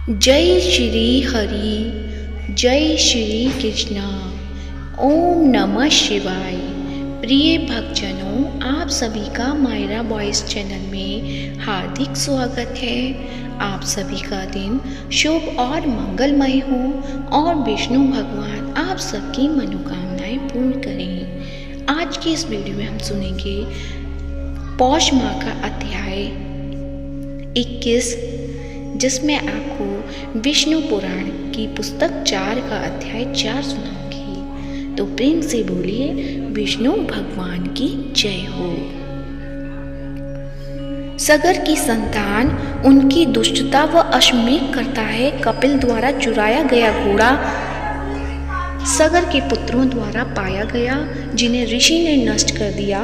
जय श्री हरि, जय श्री कृष्णा। ओम नमः शिवाय। प्रिय भक्तजनों, आप सभी का मायरा वॉइस चैनल में हार्दिक स्वागत है। आप सभी का दिन शुभ और मंगलमय हो और विष्णु भगवान आप सबकी मनोकामनाएं पूर्ण करें। आज की इस वीडियो में हम सुनेंगे पौष माह का अध्याय 21, जिसमें आपको विष्णु पुराण की पुस्तक 4 का अध्याय 4 सुनाऊंगी। तो प्रेम से बोलिए विष्णु भगवान की जय हो। सगर की संतान उनकी दुष्टता व अश्वमेध करता है। कपिल द्वारा चुराया गया घोड़ा सगर के पुत्रों द्वारा पाया गया, जिन्हें ऋषि ने नष्ट कर दिया।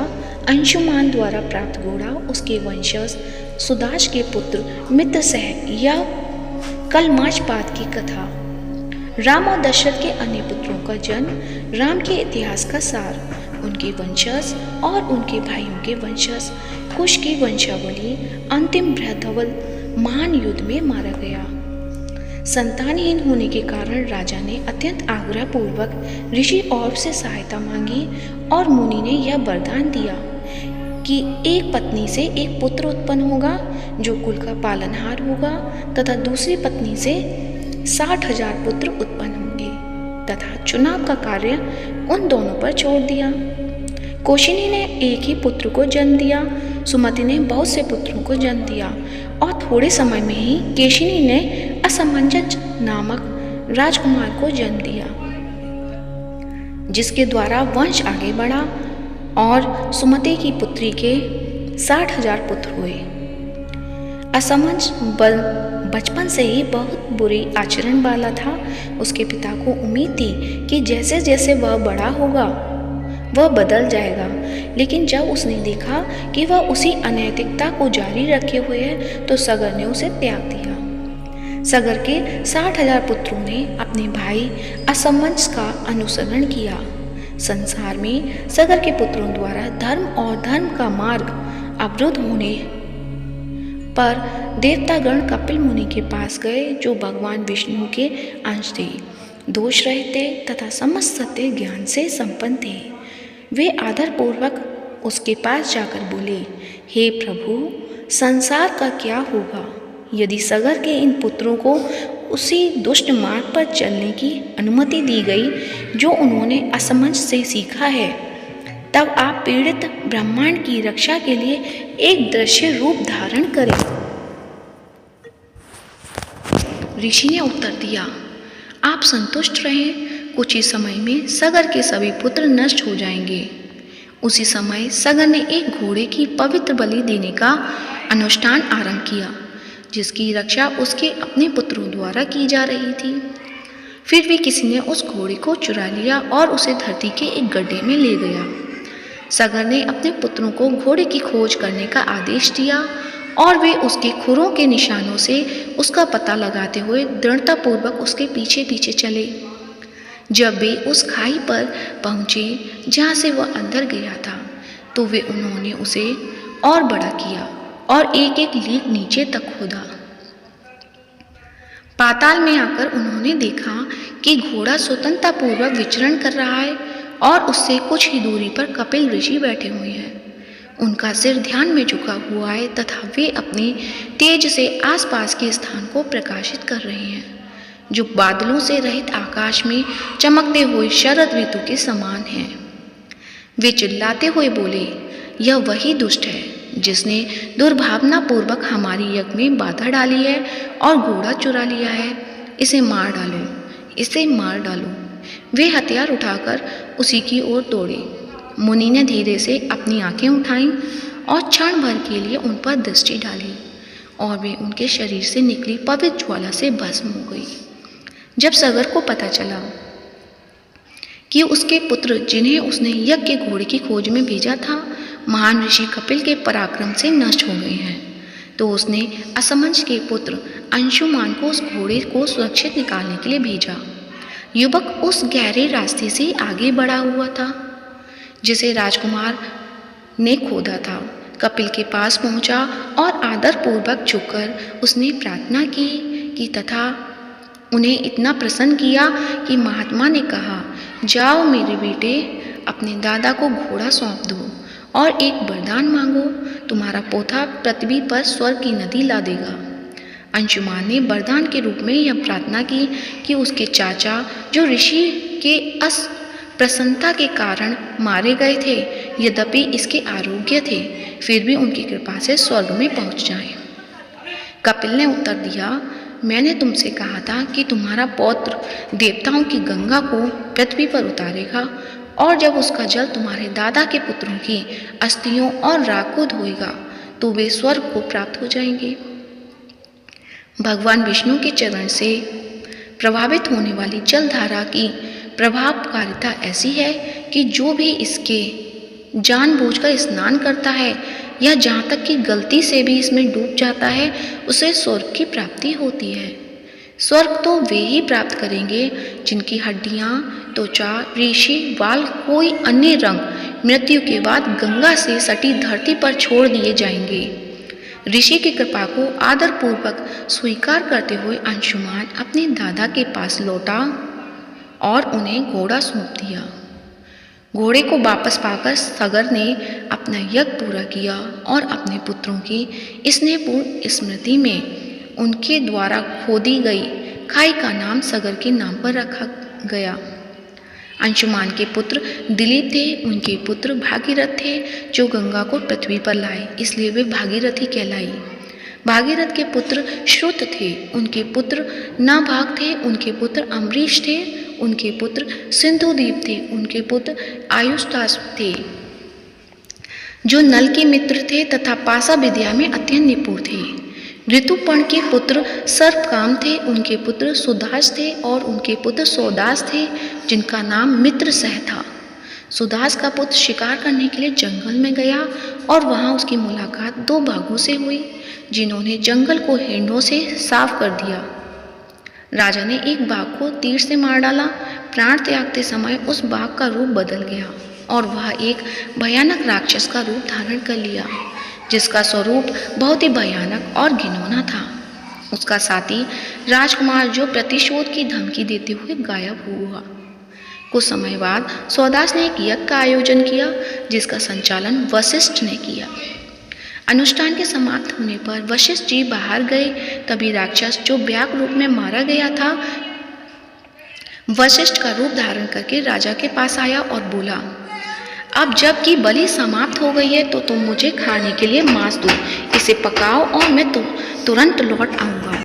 अंशुमान द्वारा प्राप्त घोड़ा उसके वंशज सुदाश के पुत्र मित्रसह या कलमाचपात की कथा। राम और दशरथ के अन्य पुत्रों का जन्म, राम के इतिहास का सार, उनके वंशज और उनके भाइयों के वंशज, कुश की वंशावली, अंतिम बृहद्धवल महान युद्ध में मारा गया। संतानहीन होने के कारण राजा ने अत्यंत आग्रह पूर्वक ऋषि और से सहायता मांगी और मुनि ने यह वरदान दिया कि एक पत्नी से एक पुत्र उत्पन्न होगा जो कुल का पालनहार होगा, तथा दूसरी पत्नी से 60,000 पुत्र उत्पन्न होंगे, तथा चुनाव का कार्य उन दोनों पर छोड़ दिया। कौशिनी ने एक ही पुत्र को जन्म दिया, सुमति ने बहुत से पुत्रों को जन्म दिया और थोड़े समय में ही केशिनी ने असमंजस नामक राजकुमार को जन्म दिया, जिसके द्वारा वंश आगे बढ़ा और सुमति की पुत्री के 60,000 पुत्र हुए। असमंजस बचपन से ही बहुत बुरी आचरण वाला था। उसके पिता को उम्मीद थी कि जैसे जैसे वह बड़ा होगा वह बदल जाएगा, लेकिन जब उसने देखा कि वह उसी अनैतिकता को जारी रखे हुए है तो सगर ने उसे त्याग दिया। सगर के 60,000 पुत्रों ने अपने भाई असमंजस का अनुसरण किया। संसार में सगर के पुत्रों द्वारा धर्म और धर्म का मार्ग अवरुद्ध होने पर देवतागण कपिल मुनि के पास गए, जो भगवान विष्णु के अंश थे, दोष रहित थे तथा समस्त सत्य ज्ञान से संपन्न थे। वे आदरपूर्वक उसके पास जाकर बोले, हे प्रभु, संसार का क्या होगा यदि सगर के इन पुत्रों को उसी दुष्ट मार्ग पर चलने की अनुमति दी गई जो उन्होंने असमंजस से सीखा है। तब आप पीड़ित ब्रह्मांड की रक्षा के लिए एक दृश्य रूप धारण करें। ऋषि ने उत्तर दिया, आप संतुष्ट रहें, कुछ ही समय में सगर के सभी पुत्र नष्ट हो जाएंगे। उसी समय सगर ने एक घोड़े की पवित्र बलि देने का अनुष्ठान आरंभ किया, जिसकी रक्षा उसके अपने पुत्रों द्वारा की जा रही थी। फिर भी किसी ने उस घोड़े को चुरा लिया और उसे धरती के एक गड्ढे में ले गया। सगर ने अपने पुत्रों को घोड़े की खोज करने का आदेश दिया और वे उसके खुरों के निशानों से उसका पता लगाते हुए दृढ़तापूर्वक उसके पीछे पीछे चले। जब वे उस खाई पर पहुंचे जहां से वह अंदर गया था, तो वे उन्होंने उसे और बड़ा किया और एक एक लीक नीचे तक खोदा। पाताल में आकर उन्होंने देखा कि घोड़ा स्वतंत्रतापूर्वक विचरण कर रहा है और उससे कुछ ही दूरी पर कपिल ऋषि बैठे हुए हैं। उनका सिर ध्यान में झुका हुआ है तथा वे अपने तेज से आसपास के स्थान को प्रकाशित कर रहे हैं, जो बादलों से रहित आकाश में चमकते हुए शरद ऋतु के समान है। वे चिल्लाते हुए बोले, यह वही दुष्ट है जिसने दुर्भावनापूर्वक हमारी यज्ञ में बाधा डाली है और घोड़ा चुरा लिया है। इसे मार डालो, इसे मार डालो। वे हथियार उठाकर उसी की ओर दौड़े। मुनि ने धीरे से अपनी आंखें उठाईं और क्षण भर के लिए उन पर दृष्टि डाली और वे उनके शरीर से निकली पवित्र ज्वाला से भस्म हो गई। जब सगर को पता चला कि उसके पुत्र, जिन्हें उसने यज्ञ के घोड़े की खोज में भेजा था, महान ऋषि कपिल के पराक्रम से नष्ट हो गए हैं, तो उसने असमंजस के पुत्र अंशुमान को उस घोड़े को सुरक्षित निकालने के लिए भेजा। युवक उस गहरे रास्ते से आगे बढ़ा हुआ था जिसे राजकुमार ने खोदा था। कपिल के पास पहुंचा और आदरपूर्वक झुककर उसने प्रार्थना की कि तथा उन्हें इतना प्रसन्न किया कि महात्मा ने कहा, जाओ मेरे बेटे, अपने दादा को घोड़ा सौंप दो और एक वरदान मांगो, तुम्हारा पोता पृथ्वी पर स्वर्ग की नदी ला देगा। अंशुमान ने वरदान के रूप में यह प्रार्थना की कि उसके चाचा, जो ऋषि के प्रसन्नता के कारण मारे गए थे, यद्यपि इसके आरोग्य थे, फिर भी उनकी कृपा से स्वर्ग में पहुंच जाएं। कपिल ने उत्तर दिया, मैंने तुमसे कहा था कि तुम्हारा पौत्र देवताओं की गंगा को पृथ्वी पर उतारेगा और जब उसका जल तुम्हारे दादा के पुत्रों की अस्थियों और राख को धोएगा तो वे स्वर्ग को प्राप्त हो जाएंगे। भगवान विष्णु के चरण से प्रभावित होने वाली जलधारा की प्रभावकारिता ऐसी है कि जो भी इसके जानबूझकर स्नान करता है या जहाँ तक कि गलती से भी इसमें डूब जाता है, उसे स्वर्ग की प्राप्ति होती है। स्वर्ग तो वे ही प्राप्त करेंगे जिनकी हड्डियाँ, त्वचा, रेशे, बाल, कोई अन्य रंग मृत्यु के बाद गंगा से सटी धरती पर छोड़ दिए जाएंगे। ऋषि की कृपा को आदरपूर्वक स्वीकार करते हुए अंशुमान अपने दादा के पास लौटा और उन्हें घोड़ा सौंप दिया। घोड़े को वापस पाकर सगर ने अपना यज्ञ पूरा किया और अपने पुत्रों की स्नेहपूर्ण स्मृति में उनके द्वारा खोदी गई खाई का नाम सगर के नाम पर रखा गया। अंशुमान के पुत्र दिलीप थे, उनके पुत्र भागीरथ थे जो गंगा को पृथ्वी पर लाए, इसलिए वे भागीरथी कहलाई। भागीरथ के पुत्र श्रुत थे, उनके पुत्र नाभाग थे, उनके पुत्र अम्बरीश थे, उनके पुत्र सिंधुदीप थे, उनके पुत्र आयुष्तास थे जो नल के मित्र थे तथा पाशा विद्या में अत्यंत निपुण थे। ऋतुपर्ण के पुत्र सर्पकाम थे, उनके पुत्र सुदास थे और उनके पुत्र सौदास थे जिनका नाम मित्रसह था। सुदास का पुत्र शिकार करने के लिए जंगल में गया और वहां उसकी मुलाकात दो बाघों से हुई जिन्होंने जंगल को हिरणों से साफ कर दिया। राजा ने एक बाघ को तीर से मार डाला। प्राण त्यागते समय उस बाघ का रूप बदल गया और वह एक भयानक राक्षस का रूप धारण कर लिया जिसका स्वरूप बहुत ही भयानक और घिनौना था। उसका साथी राजकुमार जो प्रतिशोध की धमकी देते हुए गायब हुआ। कुछ समय बाद सौदास ने एक यज्ञ का आयोजन किया जिसका संचालन वशिष्ठ ने किया। अनुष्ठान के समाप्त होने पर वशिष्ठ जी बाहर गए, तभी राक्षस जो व्याघ्र रूप में मारा गया था वशिष्ठ का रूप धारण करके राजा के पास आया और बोला, अब जबकि बलि समाप्त हो गई है तो तुम मुझे खाने के लिए मांस दो, इसे पकाओ और मैं तुरंत लौट आऊँगा।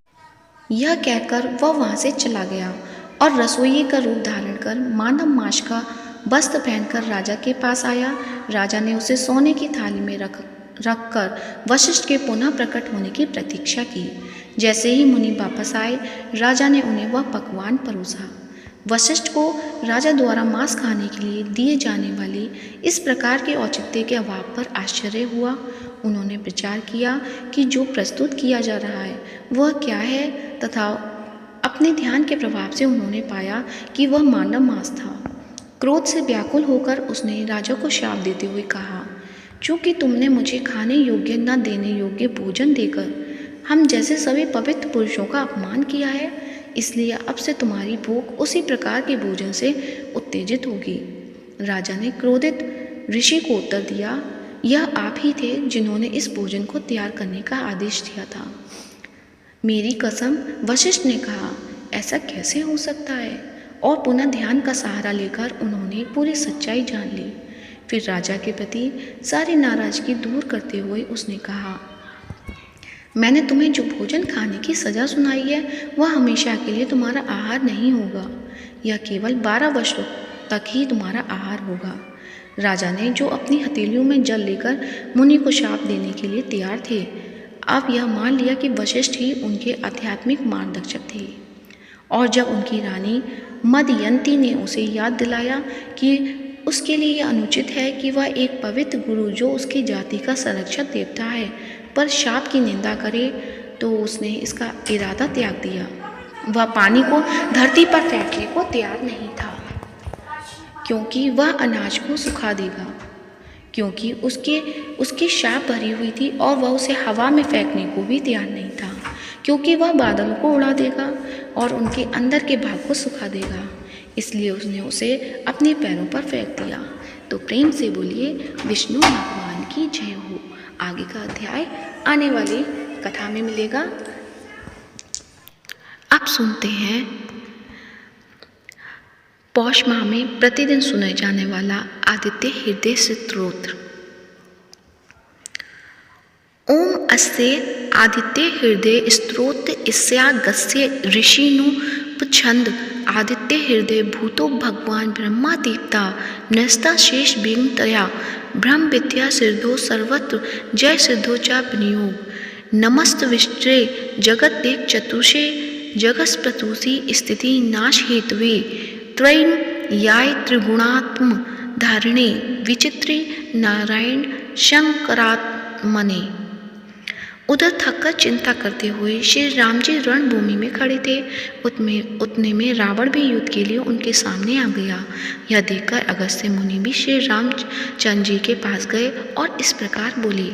यह कहकर वह वहाँ से चला गया और रसोइये का रूप धारण कर मानव मांस का वस्त्र पहनकर राजा के पास आया। राजा ने उसे सोने की थाली में रखकर वशिष्ठ के पुनः प्रकट होने की प्रतीक्षा की। जैसे ही मुनि वापस आए, राजा ने उन्हें वह पकवान परोसा। वशिष्ठ को राजा द्वारा मांस खाने के लिए दिए जाने वाली इस प्रकार के औचित्य के अभाव पर आश्चर्य हुआ। उन्होंने विचार किया कि जो प्रस्तुत किया जा रहा है वह क्या है तथा अपने ध्यान के प्रभाव से उन्होंने पाया कि वह मानव मांस था। क्रोध से व्याकुल होकर उसने राजा को शाप देते हुए कहा, चूँकि तुमने मुझे खाने योग्य न देने योग्य भोजन देकर हम जैसे सभी पवित्र पुरुषों का अपमान किया है, इसलिए अब से तुम्हारी भूख उसी प्रकार के भोजन से उत्तेजित होगी। राजा ने क्रोधित ऋषि को उत्तर दिया, यह आप ही थे जिन्होंने इस भोजन को तैयार करने का आदेश दिया था। मेरी कसम, वशिष्ठ ने कहा, ऐसा कैसे हो सकता है? और पुनः ध्यान का सहारा लेकर उन्होंने पूरी सच्चाई जान ली। फिर राजा के प्रति सारी नाराजगी दूर करते हुए उसने कहा, मैंने तुम्हें जो भोजन खाने की सज़ा सुनाई है वह हमेशा के लिए तुम्हारा आहार नहीं होगा, यह केवल 12 वर्षों तक ही तुम्हारा आहार होगा। राजा ने जो अपनी हथेलियों में जल लेकर मुनि को शाप देने के लिए तैयार थे, अब यह मान लिया कि वशिष्ठ ही उनके आध्यात्मिक मार्गदर्शक थे। और जब उनकी रानी मदयंती ने उसे याद दिलाया कि उसके लिए यह अनुचित है कि वह एक पवित्र गुरु जो उसकी जाति का संरक्षक देवता है पर शाप की निंदा करे, तो उसने इसका इरादा त्याग दिया। वह पानी को धरती पर फेंकने को तैयार नहीं था क्योंकि वह अनाज को सुखा देगा, क्योंकि उसकी शाप भरी हुई थी, और वह उसे हवा में फेंकने को भी तैयार नहीं था क्योंकि वह बादलों को उड़ा देगा और उनके अंदर के भाग को सुखा देगा। इसलिए उसने उसे अपने पैरों पर फेंक दिया। तो प्रेम से बोलिए विष्णु भगवान की जय हो। आगे का अध्याय आने वाली कथा में मिलेगा। अब सुनते हैं पौष माह में प्रतिदिन सुने जाने वाला आदित्य हृदय स्तोत्र। ओम अस्य आदित्य हृदय स्तोत्र इस्यागस्य ऋषिनुपछंद आदित्य हृदय भूतो भगवान ब्रह्मा देवता नस्ता शेष बिंगतया ब्रह्म विद्या सिद्धो सर्वत्र जय सिद्धो चा विनियोग नमस्त विष्टे जगत देख चतुषे जगस्प्रतुषी स्थिति नाश हेतवे त्रैन याय त्रिगुणात्म धारिणे विचित्रे नारायण शंकरात्मने। उधर थककर चिंता करते हुए श्री राम जी रणभूमि में खड़े थे। उतने में रावण भी युद्ध के लिए उनके सामने आ गया। यह देखकर अगस्त्य मुनि भी श्री रामचंद्र जी के पास गए और इस प्रकार बोले,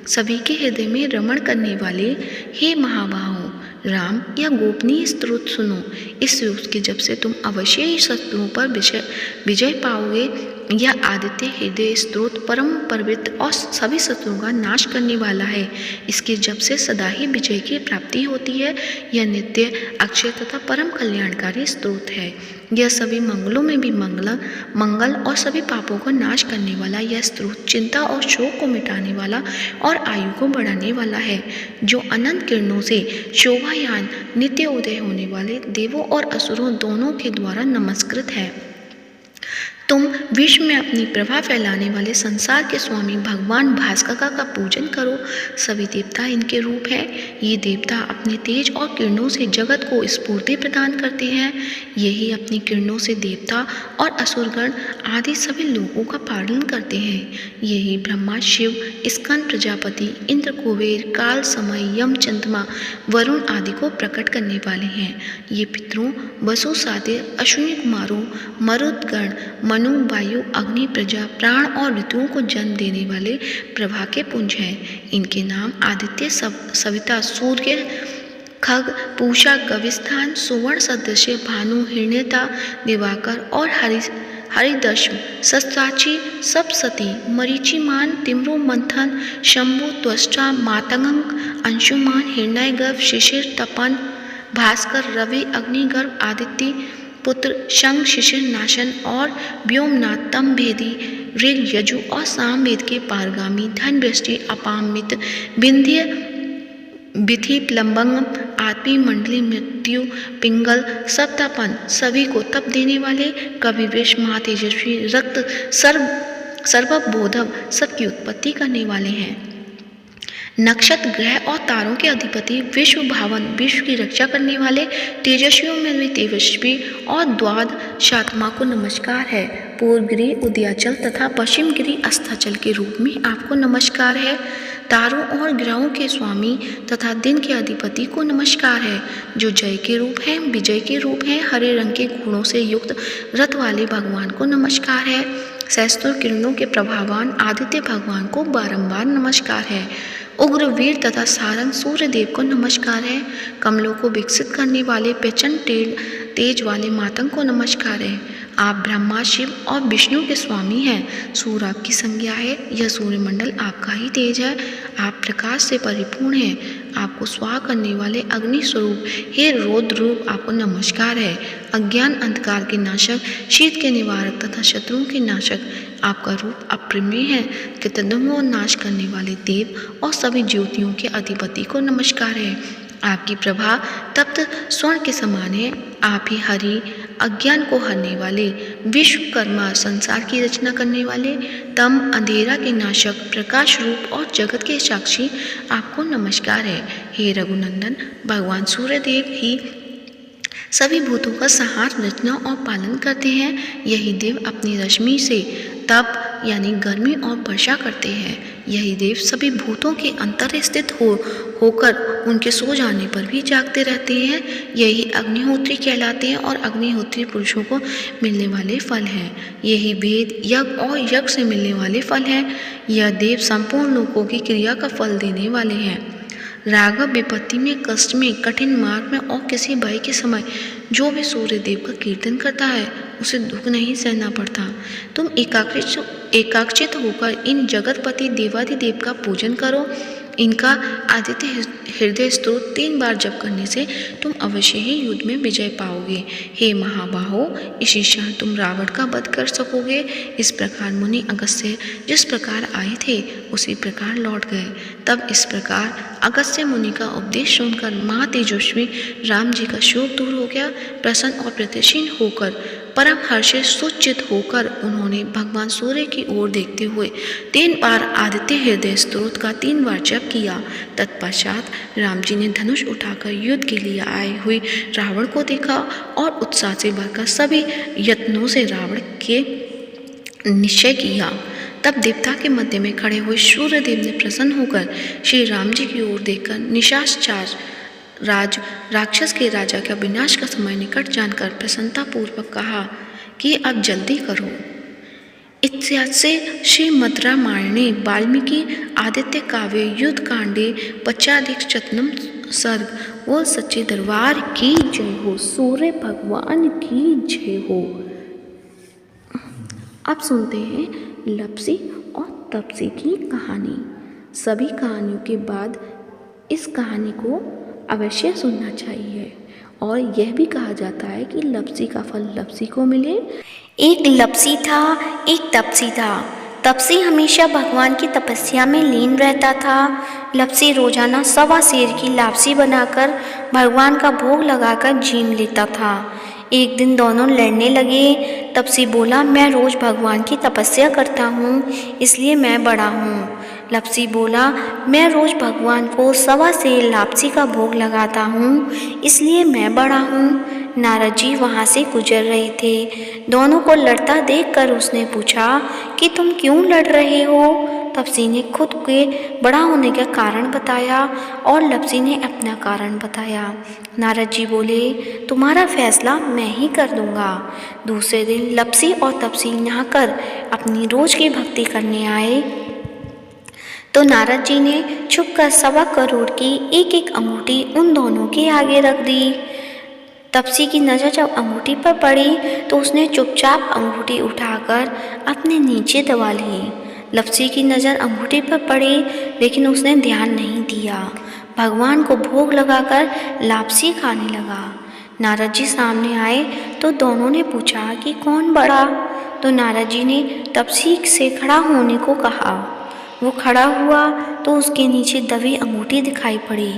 सभी के हृदय में रमण करने वाले हे महाबाहो राम, यह गोपनीय स्तोत्र सुनो। इस स्तोत्र के जब से तुम अवश्य ही शत्रुओं पर विजय पाओगे। यह आदित्य हृदय स्तोत्र परम पवित्र और सभी शत्रुओं का नाश करने वाला है। इसके जब से सदा ही विजय की प्राप्ति होती है। यह नित्य अक्षय तथा परम कल्याणकारी स्तोत्र है। यह सभी मंगलों में भी मंगल और सभी पापों को नाश करने वाला यह स्तोत्र चिंता और शोक को मिटाने वाला और आयु को बढ़ाने वाला है, जो अनंत किरणों से शोभायान नित्य उदय होने वाले देवों और असुरों दोनों के द्वारा नमस्कृत है। तुम विश्व में अपनी प्रभा फैलाने वाले संसार के स्वामी भगवान भास्कर का पूजन करो। सभी देवता इनके रूप हैं। ये देवता अपने तेज और किरणों से जगत को स्फूर्ति प्रदान करते हैं। यही अपनी किरणों से देवता और असुरगण आदि सभी लोगों का पालन करते हैं। यही ब्रह्मा, शिव, स्कंद प्रजापति, इंद्र, कुबेर, काल, समय, यम, चंद्रमा, वरुण आदि को प्रकट करने वाले हैं। ये पितरों, वसु, सादे, अश्विनी कुमारों, मरुदगण, मनु, वायु, अग्नि, प्रजा, प्राण और ऋतुओं को जन्म देने वाले प्रभा के पुंज हैं। इनके नाम आदित्य, सविता, सूर्य, खग, पूषा, गविस्थान, सुवर्ण सदृश्य, भानु, हिरण्यता, दिवाकर और हरिदश्म, शस्त्राची, सप्तसती, मरीचिमान, तिम्रो, मंथन, शंभु, त्वष्टा, मातंग, अंशुमान, हिरण्यगर्भ, शिशिर, तपन, भास्कर, रवि, अग्निगर्भ, आदित्य पुत्र, शंख, शिशिर नाशन और व्योमनाथ, तम भेदी, ऋग, यजु और साम वेद के पारगामी, धन, वृष्टि, अपामित, विंध्य, विधि, प्लम्बंगम, आत्मी, मंडली, मृत्यु, पिंगल, सप्तापन, सभी को तप देने वाले, कवि, विष, महातेजस्वी, रक्त, सर्वबोधव, सबकी उत्पत्ति करने वाले हैं। नक्षत्र, ग्रह और तारों के अधिपति, विश्व भावन, विश्व की रक्षा करने वाले, तेजस्वियों में भी तेजस्वी और द्वादशात्मा को नमस्कार है। पूर्व गिरि उदयाचल तथा पश्चिम गिरि अस्ताचल के रूप में आपको नमस्कार है। तारों और ग्रहों के स्वामी तथा दिन के अधिपति को नमस्कार है, जो जय के रूप हैं, विजय के रूप हैं। हरे रंग के घोड़ों से युक्त रथ वाले भगवान को नमस्कार है। सहस्त्रों किरणों के प्रभावान आदित्य भगवान को बारंबार नमस्कार है। उग्र, वीर तथा सारंग सूर्य देव को नमस्कार है। कमलों को विकसित करने वाले प्रचंड तेज वाले मातंग को नमस्कार है। आप ब्रह्मा, शिव और विष्णु के स्वामी हैं। सूर्य आपकी संज्ञा है। यह सूर्यमंडल आपका ही तेज है। आप प्रकाश से परिपूर्ण हैं। आपको स्वाहा करने वाले अग्नि स्वरूप हे रौद्र रूप आपको नमस्कार है। अज्ञान अंधकार के नाशक, शीत के निवारक तथा शत्रुओं के नाशक आपका रूप अप्रमेय है। कृतज्ञों नाश करने वाले देव और सभी ज्योतियों के अधिपति को नमस्कार है। आपकी प्रभा तप्त स्वर्ण के समान है। आप ही हरि, अज्ञान को हरने वाले, विश्वकर्मा, संसार की रचना करने वाले, तम अंधेरा के नाशक, प्रकाश रूप और जगत के साक्षी आपको नमस्कार है। हे रघुनंदन, भगवान सूर्यदेव ही सभी भूतों का संहार, रचना और पालन करते हैं। यही देव अपनी रश्मि से तप यानी गर्मी और वर्षा करते हैं। यही देव सभी भूतों के अंतर स्थित होकर उनके सो जाने पर भी जागते रहते हैं। यही अग्निहोत्री कहलाते हैं और अग्निहोत्री पुरुषों को मिलने वाले फल हैं। यही वेद, यज्ञ और यज्ञ से मिलने वाले फल हैं। यह देव संपूर्ण लोगों की क्रिया का फल देने वाले हैं। राघव विपत्ति में, कष्ट में, कठिन मार्ग में और किसी भय के समय जो भी सूर्य देव का कीर्तन करता है उसे दुख नहीं सहना पड़ता। तुम एकाग्रचित होकर इन जगतपति देवाधिदेव का पूजन करो। इनका आदित्य हृदय स्तोत्र 3 बार जप करने से तुम अवश्य ही युद्ध में विजय पाओगे। हे महाबाहो, इसी क्षण तुम रावण का वध कर सकोगे। इस प्रकार मुनि अगस्त्य जिस प्रकार आए थे उसी प्रकार लौट गए। तब इस प्रकार अगस्त्य मुनि का उपदेश सुनकर महातेजस्वी राम जी का शोक दूर हो गया। प्रसन्न और प्रतिशील होकर, परम हर्षित सुचित होकर उन्होंने भगवान सूर्य की ओर देखते हुए 3 बार आदित्य हृदय स्तोत्र का 3 बार जप किया। तत्पश्चात राम जी ने धनुष उठाकर युद्ध के लिए आए हुए रावण को देखा और उत्साह से भरकर सभी यत्नों से रावण के निश्चय किया। तब देवता के मध्य में खड़े हुए सूर्यदेव ने प्रसन्न होकर श्री राम जी की ओर देखकर निशाचर राक्षस के राजा का विनाश का समय निकट जानकर प्रसन्नता पूर्वक कहा कि अब जल्दी करो। इत्यादि श्रीमद् रामायणे वाल्मीकि आदित्य काव्य युद्ध कांडे 25 सर्ग। वो सच्चे दरबार की जय हो, सूर्य भगवान की जय हो। अब सुनते हैं लप्सी और तप्सी की कहानी। सभी कहानियों के बाद इस कहानी को अवश्य सुनना चाहिए और यह भी कहा जाता है कि लप्सी का फल लप्सी को मिले। एक लप्सी था, एक तप्सी था। तप्सी हमेशा भगवान की तपस्या में लीन रहता था। लप्सी रोजाना 1.25 सेर की लापसी बनाकर भगवान का भोग लगाकर जीम लेता था। एक दिन दोनों लड़ने लगे। तप्सी बोला, मैं रोज भगवान की तपस्या करता हूँ इसलिए मैं बड़ा हूँ। लप्सी बोला, मैं रोज भगवान को 1.25 सेर लापसी का भोग लगाता हूँ इसलिए मैं बड़ा हूँ। नारद जी वहाँ से गुजर रहे थे। दोनों को लड़ता देखकर उसने पूछा कि तुम क्यों लड़ रहे हो। तप्सी ने खुद के बड़ा होने का कारण बताया और लप्सी ने अपना कारण बताया। नारद जी बोले, तुम्हारा फैसला मैं ही कर दूंगा। दूसरे दिन लप्सी और तप्सी नहाकर अपनी रोज की भक्ति करने आए तो नारद जी ने छुपकर 1.25 करोड़ की एक अंगूठी उन दोनों के आगे रख दी। तप्सी की नज़र जब अंगूठी पर पड़ी तो उसने चुपचाप अंगूठी उठाकर अपने नीचे दबा ली। लप्सी की नज़र अंगूठी पर पड़ी लेकिन उसने ध्यान नहीं दिया। भगवान को भोग लगाकर लापसी खाने लगा। नारद जी सामने आए तो दोनों ने पूछा कि कौन बड़ा। तो नारद जी ने तप्सी से खड़ा होने को कहा। वो खड़ा हुआ तो उसके नीचे दबी अंगूठी दिखाई पड़ी।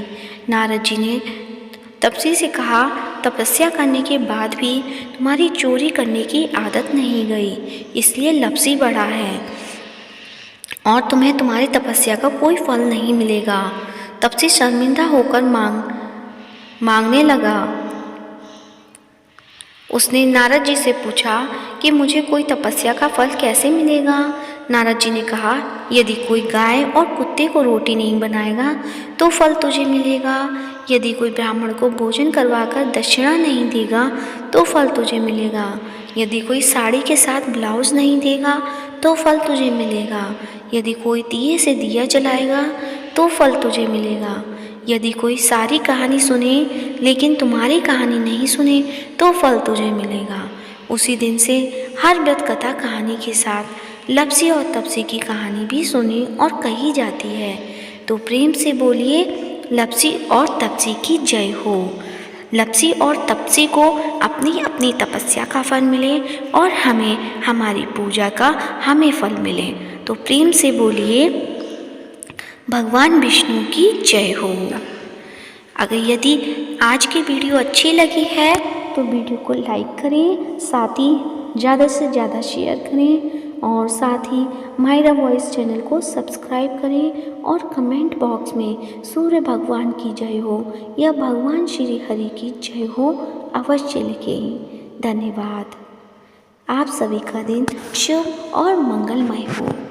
नारद जी ने तप्सी से कहा, तपस्या करने के बाद भी तुम्हारी चोरी करने की आदत नहीं गई इसलिए लप्सी बड़ा है और तुम्हें तुम्हारी तपस्या का कोई फल नहीं मिलेगा। तप्सी शर्मिंदा होकर मांगने लगा। उसने नारद जी से पूछा कि मुझे कोई तपस्या का फल कैसे मिलेगा। नारद जी ने कहा, यदि कोई गाय और कुत्ते को रोटी नहीं बनाएगा तो फल तुझे मिलेगा। यदि कोई ब्राह्मण को भोजन करवाकर दक्षिणा नहीं देगा तो फल तुझे मिलेगा। यदि कोई साड़ी के साथ ब्लाउज नहीं देगा तो फल तुझे मिलेगा। यदि कोई दिए से दिया जलाएगा तो फल तुझे मिलेगा। यदि कोई सारी कहानी सुने लेकिन तुम्हारी कहानी नहीं सुने तो फल तुझे मिलेगा। उसी दिन से हर व्रत कथा कहानी के साथ लप्सी और तप्सी की कहानी भी सुनी और कही जाती है। तो प्रेम से बोलिए, लप्सी और तप्सी की जय हो। लप्सी और तप्सी को अपनी अपनी तपस्या का फल मिले और हमें हमारी पूजा का हमें फल मिले। तो प्रेम से बोलिए, भगवान विष्णु की जय हो। अगर यदि आज की वीडियो अच्छी लगी है तो वीडियो को लाइक करें, साथ ही ज़्यादा से ज़्यादा शेयर करें और साथ ही मायरा वॉइस चैनल को सब्सक्राइब करें और कमेंट बॉक्स में सूर्य भगवान की जय हो या भगवान श्री हरि की जय हो अवश्य लिखें। धन्यवाद। आप सभी का दिन शुभ और मंगलमय हो।